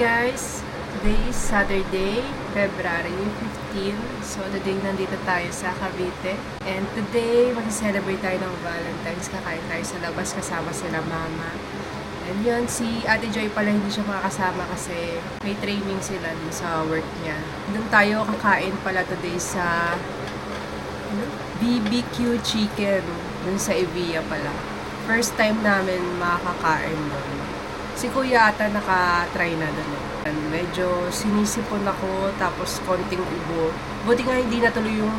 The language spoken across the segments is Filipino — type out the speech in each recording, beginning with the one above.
guys! Today is Saturday, February 15. So today nandito tayo sa Cavite. And today, mag-celebrate tayo ng Valentine's. Kakain tayo sa labas kasama sila mama. And yun, si Ate Joy pala hindi siya makakasama kasi may training sila sa work niya. Doon tayo kakain pala today sa BBQ Chicken. Doon sa Evia pala. First time namin makakain doon. Si Kuya ata naka-try na doon. Medyo sinisipon ako, tapos konting ubo. Buti nga hindi natuloy yung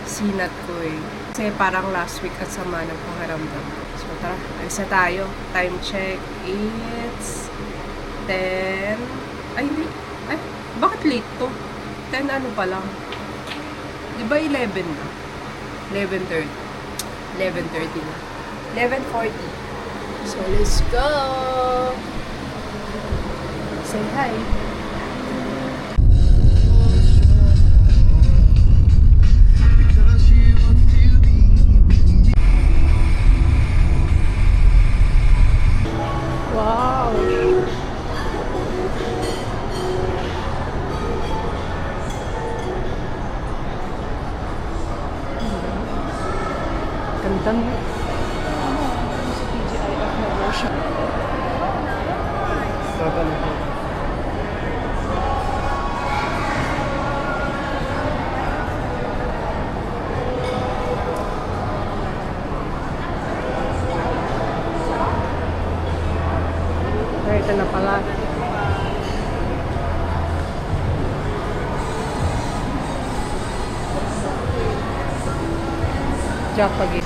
sinat ko eh. Kasi parang last week at sama ng pakiramdam. So tara, alis na tayo. Time check, it's 10. Ay, bakit late to? 10 ano pa lang? Diba 11 na? 11:30. 11:30 na. 11:40. So, let's go! Say hi! Wow! Ganda mo. Ito na pala. Japagi.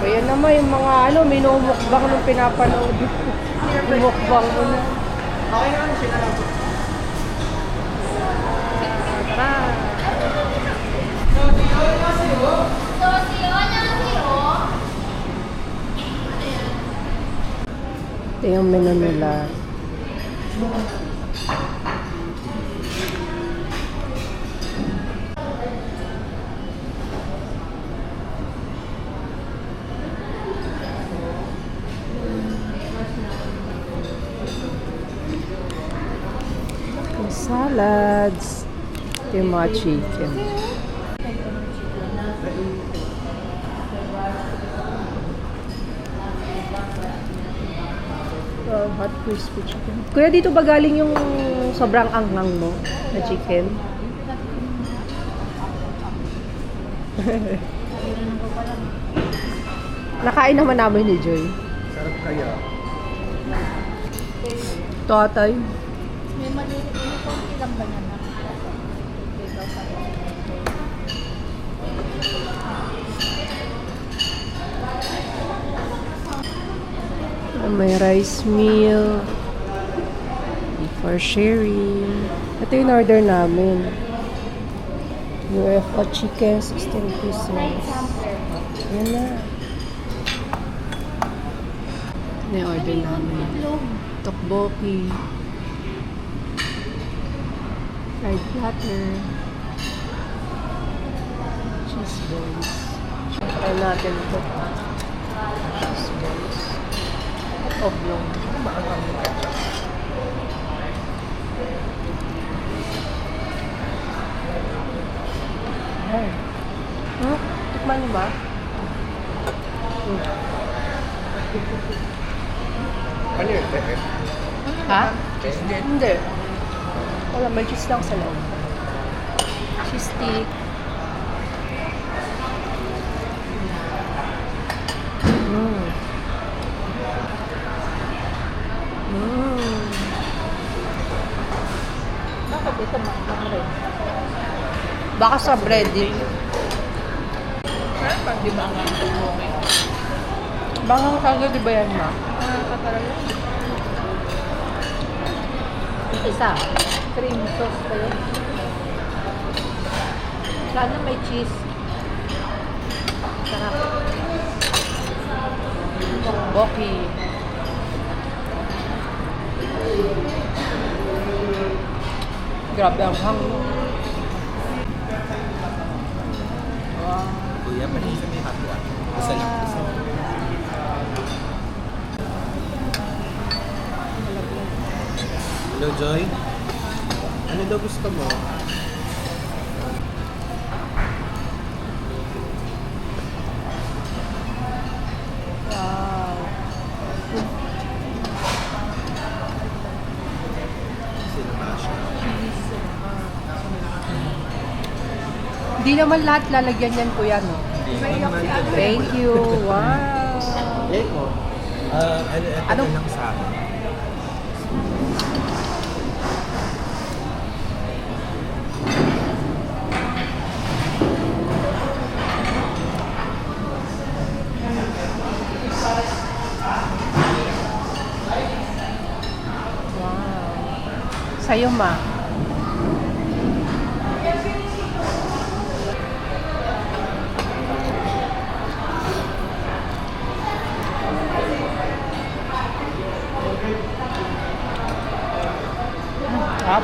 Ayan naman yung mga minumukbang nung pinapanood. Mumukbang mo na. Okay naman sila lang. Ito yung menu nila. Salads. Ito yung mga chicken. Hot crispy chicken. Kuya, dito ba galing yung sobrang anghang mo na chicken? Nakain naman namin ni Joy. Sarap kaya. Tatay. May maliit ko ilang ba niya na? May rice meal for sharing. Ito yung order namin. UFO chicken, 16 pieces. Yan na. Ito yung order namin. Tteokbokki. Fried platter. Cheese balls. Try natin ito. Cheese balls. Oblong. Maangang mo ketchup. Ay. Tikman mo ba? Ano yun? Teke? Ha? Cheese din. Hindi. Wala, may cheese lang sa loob. Cheese stick. Bakit ito maangang rin? Baka sa breading. Pero pag di ba ang okay? Baka kagad, di ba yan, ma? Talaga? Isa, cream sauce pa yun. Sana may cheese. Sarap. Tteokbokki. Grabe ang hang. Wow. Kuya, panin sa may hotdog. Isa lang. Isa lang. Joy? Ano daw gusto mo? Wow. Sino ba siya? Hindi naman lahat lalagyan yan, kuya, no? Thank you. Wow. Eh mo. Ito Ano? na lang sa akin. Wow. Sa'yo, ma. Up.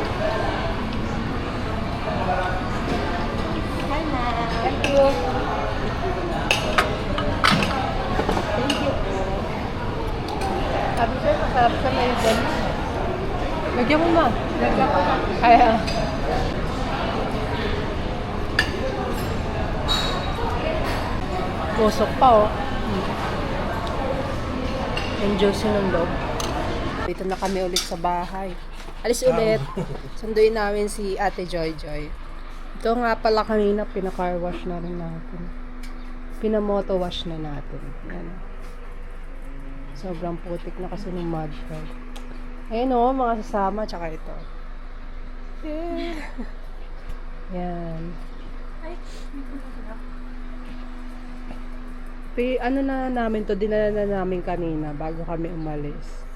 Thank you. Sabi sa'yo, masarap sa may dali. Lagyan mo, ma. Lagyan ko na. Kaya. Pusok pa, oh. Yung juicy ng loob. Dito na kami ulit sa bahay. Alis ulit. Sunduin namin si Ate Joy Joy. Ito nga pala kanina, pina-car wash na rin natin. Pina-moto wash na natin. Yan. Sobrang putik na kasi ng mud guard. Ayun o, mga sasama, tsaka ito. Yeah. Yan. Ano na namin to, dinala na namin kanina bago kami umalis.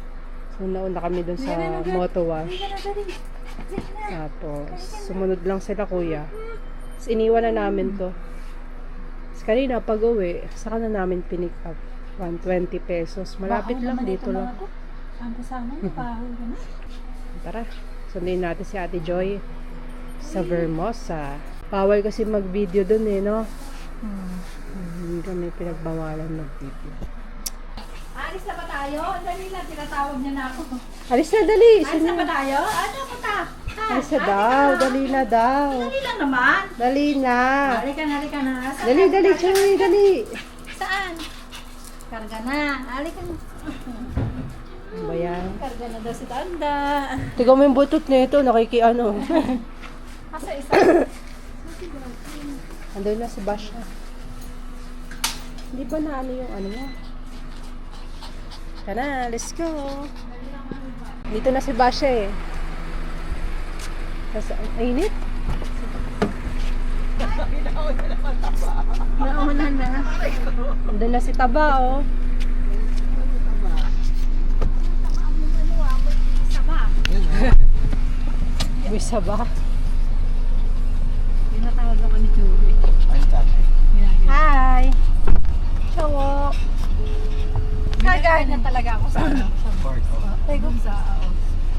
So, nauna kami dun sa moto wash. Tapos, sumunod lang sila, kuya. Tapos, iniwan na namin to. Tapos, kanina, pag uwi, saka na namin pinick up. 120 pesos. Malapit lang, dito lang. Ang kasama mo, baho ka na. Tara, sundin natin si Ate Joy sa Vermosa. Bawal kasi mag-video dun eh, no? Hindi kami pinagbawalan mag-video. Alis na ba tayo? Dali lang, tinatawag niya na ako. Alis na, dali! Alis na ba tayo? Ano punta? Alis na daw, dali na daw. Dali lang naman. Dali na. Halika na. Saan Dali, ka? dali, Joy, dali. Saan? Karga na. Halika na. Ano ba yan? Karga na daw si Tanda. Tigaw mo yung butot nito, nakikiano. Asa isa? Andun na si Basha. Hindi ba na ano yung ano mo? Tara, let's go. Dito na si Basha eh. Tapos, ang init. Nauna na. Andun na si Taba oh. May saba. Tinatawag ako ni Joey. Ano tatay? Hi! Ciao! Nagkain na talaga ako sa ano. Board. Teko sa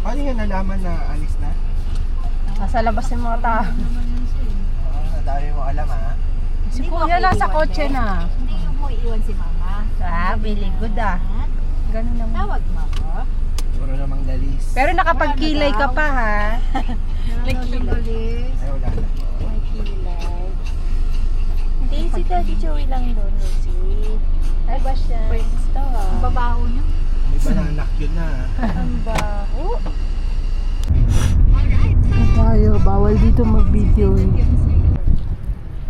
Paano yun nalaman na alis na? Nasa labas yung mga tao. Nadami mo alam ha? Si Kuya nasa kotse na. Hindi mo iiwan si Mama. Ah, really good ah. Ganun naman. Tawag mo ako. Puro namang dalis. Pero nakapagkilay ka pa ha. Nagkilulis. Ay, wala na. May kilay. Hindi, si Daddy Joey lang doon, Lucy. Ay ba siya? Pwede to ha. Ang babaho niya. May bananak yun na. Ang baho. Tayo, bawal dito mag-video.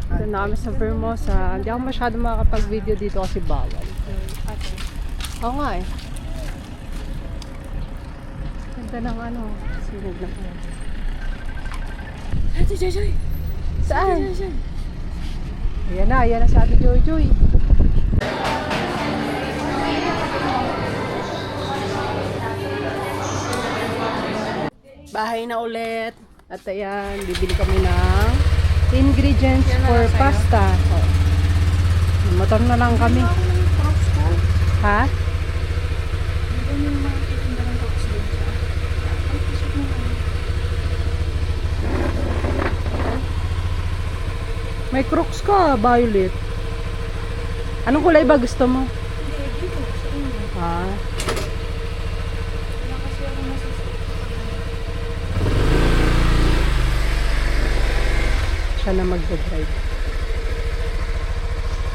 Ito na kami sa Vermosa. Hindi ako masyado makakapag-video dito kasi bawal. Oo nga eh. Ganda ng ano. Sinig na ano. Ate Joy. Saan? Ayan na sa Ate Joy Joy. Bahay na ulit. At ayan, bibili kami ng ingredients for pasta. Oh. Motor na lang kami. Ha? May crooks ka, Violet. Anong kulay ba gusto mo? siya na magdadrive.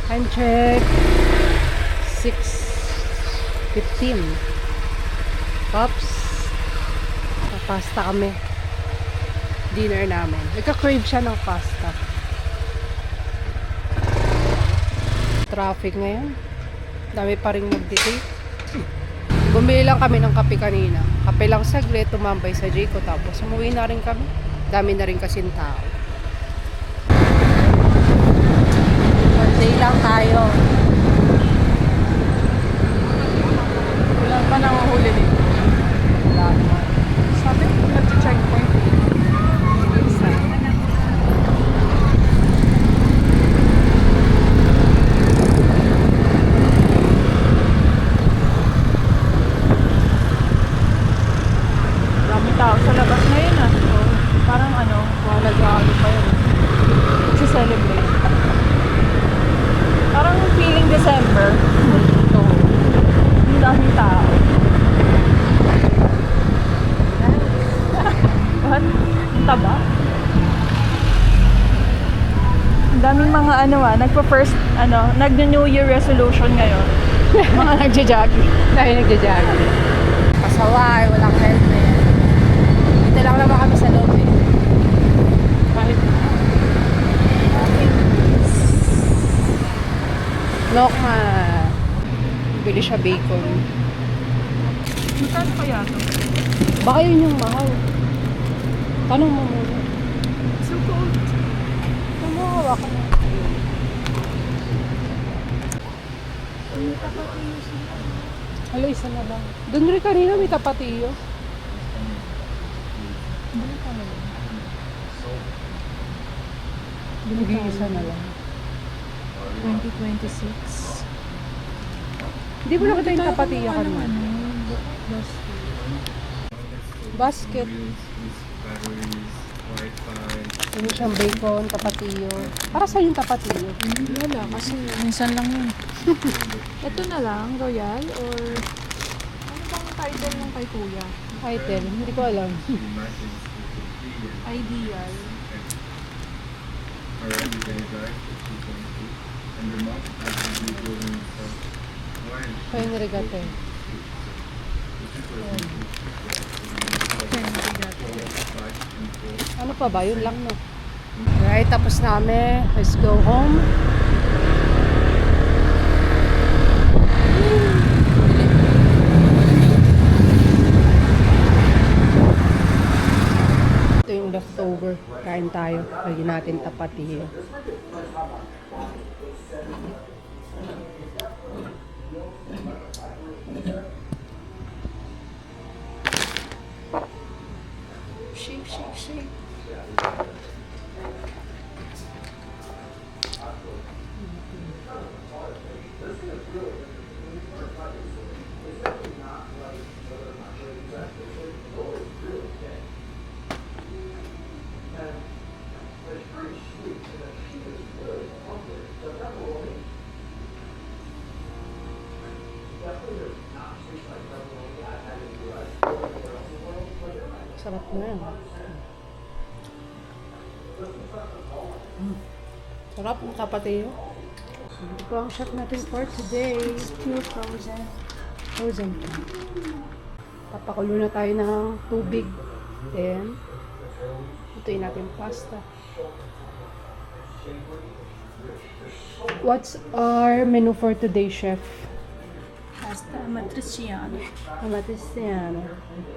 Time check. 6:15. Pops. Pasta kami. Dinner namin. Nagka-crave siya ng pasta. Traffic ngayon. Dami pa rin mag-date. Bumili lang kami ng kape kanina. Kape lang saglit, tumambay sa Jayco. Tapos umuwi na rin kami. Dami na rin kasing tao. One day lang tayo. Wala pa nanguhuli dito. Wala naman. Sabi, nag-checkpoint. Isa. Marami tao sa labas ngayon ah. So, parang ano, nag-ano pa yun. Nagsi-celebrate. Parang feeling December. So, ang daming tao. What? Ang taba? Ang daming mga nagpa-first, nag-New Year resolution ngayon. Mga nagja-jogging. Dahil nagja-jogging. Pasaway, walang helmet. Dito lang naman kami sa loob eh. Kahit Lokman. Bili siya bacon. magkano kaya ito? Baka yun yung mahal. Tanong mo muna. So cold. Tumuhawa ka na. Hala, isa na lang. Doon rin kanina may tapatiyo. Binigay isa na lang. 2026. Hindi mo nakita yung tapatiyo kanina. Basket. Yun siyang bacon, tapatiyo. Para sa yung tapatiyo. Wala, kasi minsan lang yun. Ito na lang, Royal, or ano bang title ng kay Kuya? Title, hindi ko alam. Ideal. Kaya yung regate. Ano pa ba? Yun lang, no? Alright, tapos namin. Let's go home. Ito yung leftover. Kain tayo. Lagyan natin tapatiyo. Shake, shake, shake. Sarap na yan. Sarap ang tapatiyo. Ito ang shot natin for today. Pure frozen. Frozen. Papakulo na tayo ng tubig. Then, ituin natin pasta. What's our menu for today, chef? Pasta matriciana. Amatis-yan.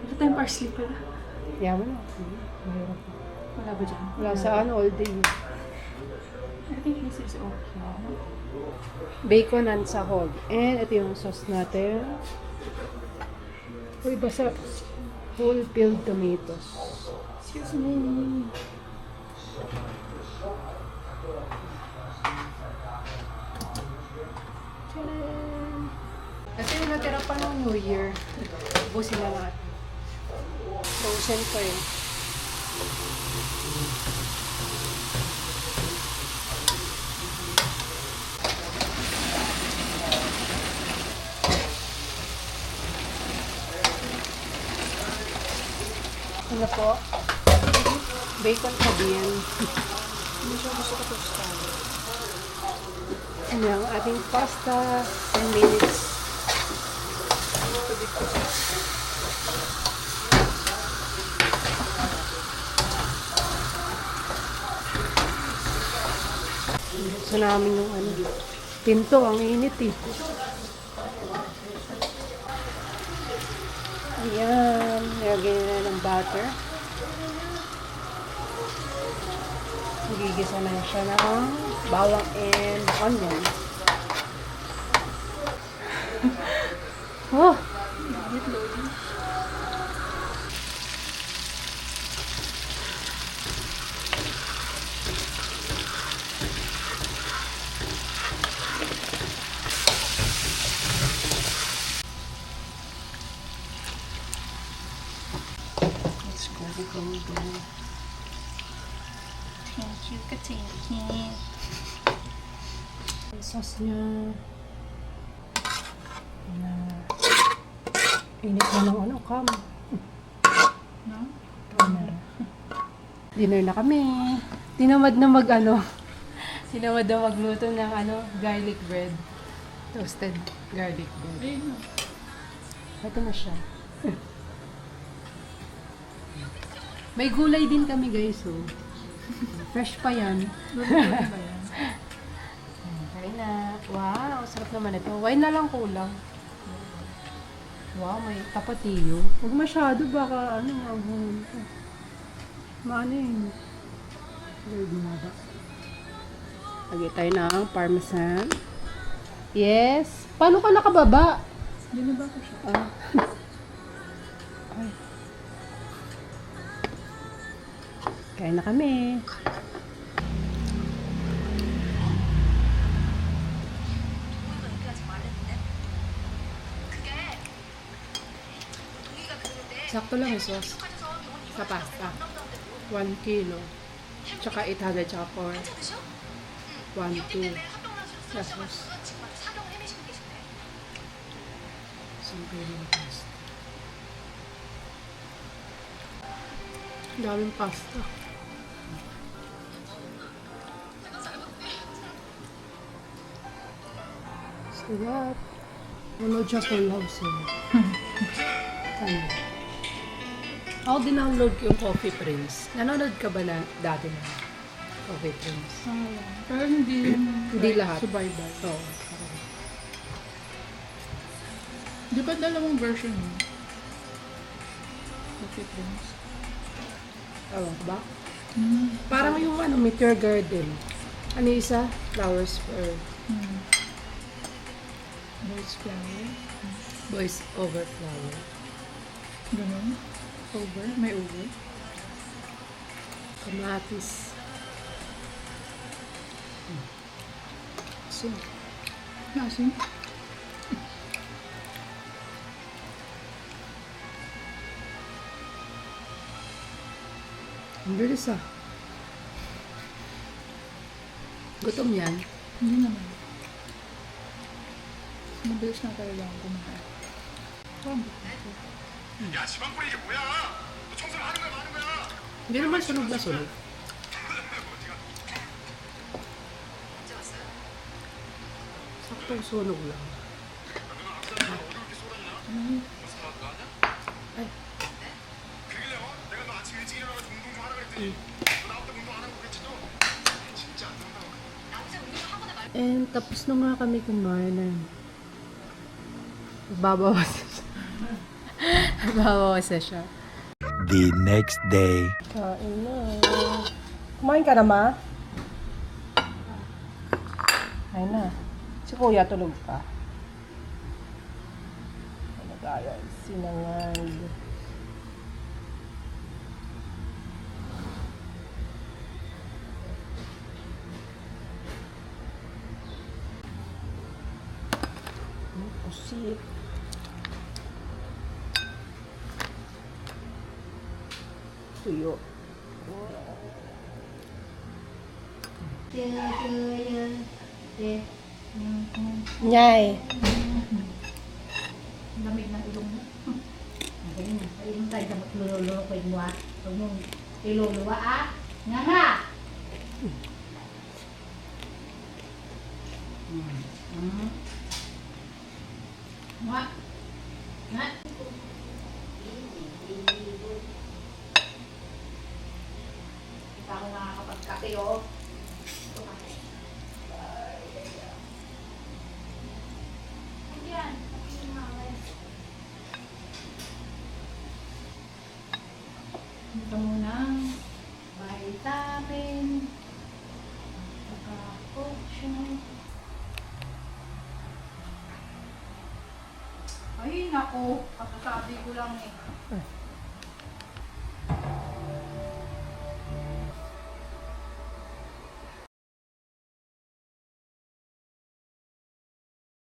Ito tayong parsley pala. Yaman na. Mahirap. Wala ba dyan? Wala sa all day. I think this is okay. Bacon and sahog. And ito yung sauce natin. Uy, basta whole peeled tomatoes. Excuse me. Tadaan! Ito yung natira pa ng New Year. Ubusin na natin. Frozen pa eh. Ano po? Bacon sabihin. Hindi siya gusto ko tostan. Ano ang ating pasta? 10 minutes. Gusto namin yung ano. Pinto, ang init eh. Ayan, nilagyan na ng butter. Gigisa na siya ng bawang and onion. Oh! Let's go. Thank you, Katinky. Sauce niya. Na init na ng ano, kam. No? Dinner na kami. Tinamad na mag ano. Tinamad na magluto ng ano, garlic bread. Toasted garlic bread. Ayun na. Ito na siya. May gulay din kami guys, oh. Fresh pa yan. Luluto ba yan? Kain na. Wow, sarap naman ito. Wine na lang kulang. Wow, may tapatiyo. Huwag masyado, baka ano, maghulun ko. Maano yun? Lord na ba? Lagay tayo ng parmesan. Yes. Paano ka nakababa? Dinaba ko siya. Ah. Ay. Kain na kami. Sakto lang yung sauce sa pasta. 1 kilo. Tsaka 800, tsaka 4. 1, 2. Sa sauce. Isang kilo ng pasta. Daming pasta. Sarap. Nanood siya Full House eh. Ano? Ako dinownload ko yung Coffee Prince. Nanonood ka ba na dati na Coffee Prince? Pero hindi Hindi lahat. Survival. Oo. Di ba dalawang version mo? Okay, Prince. Ewan ko ba? Parang yung ano, Meteor Garden. Ano yung isa? Flowers for Boys flower. Boys Over Flower. Ganun. Over. May over. Kamatis. So, Nasin. ang bilis ah. Gutom yan. Hindi naman. Mabilis na talaga ako kumain. 야, 지방불이 이게 뭐야? 너 청소를 하는 거야, 마는 거야? Hindi naman sunog na sunog. Saktong sunog lang. Ay. 그길래 내가 너 아침 일찍 일어나서 운동 좀 하라 그랬더니 너 나부터 운동 안 하고 그랬지 또? 진짜 안 된다고. And tapos na nga kami kumain. Babawas na siya. Babawas na siya. The next day. Kain na. Kumain ka na, ma? Kain na. Si Kuya tulog pa. Ano kaya? Sinangag. Pusit. Tuyo. Nyay. Lamig ng ilong mo. Ilong tayo sa maglululo ko yung wat. Huwag mong iluluwa ah. Nga nga! Nga. Nga. Hindi pa ako nakakapagkape, oh. Yan. Ito muna. Vitamin. Saka potion. Ay, naku. Kasasabi ko lang eh.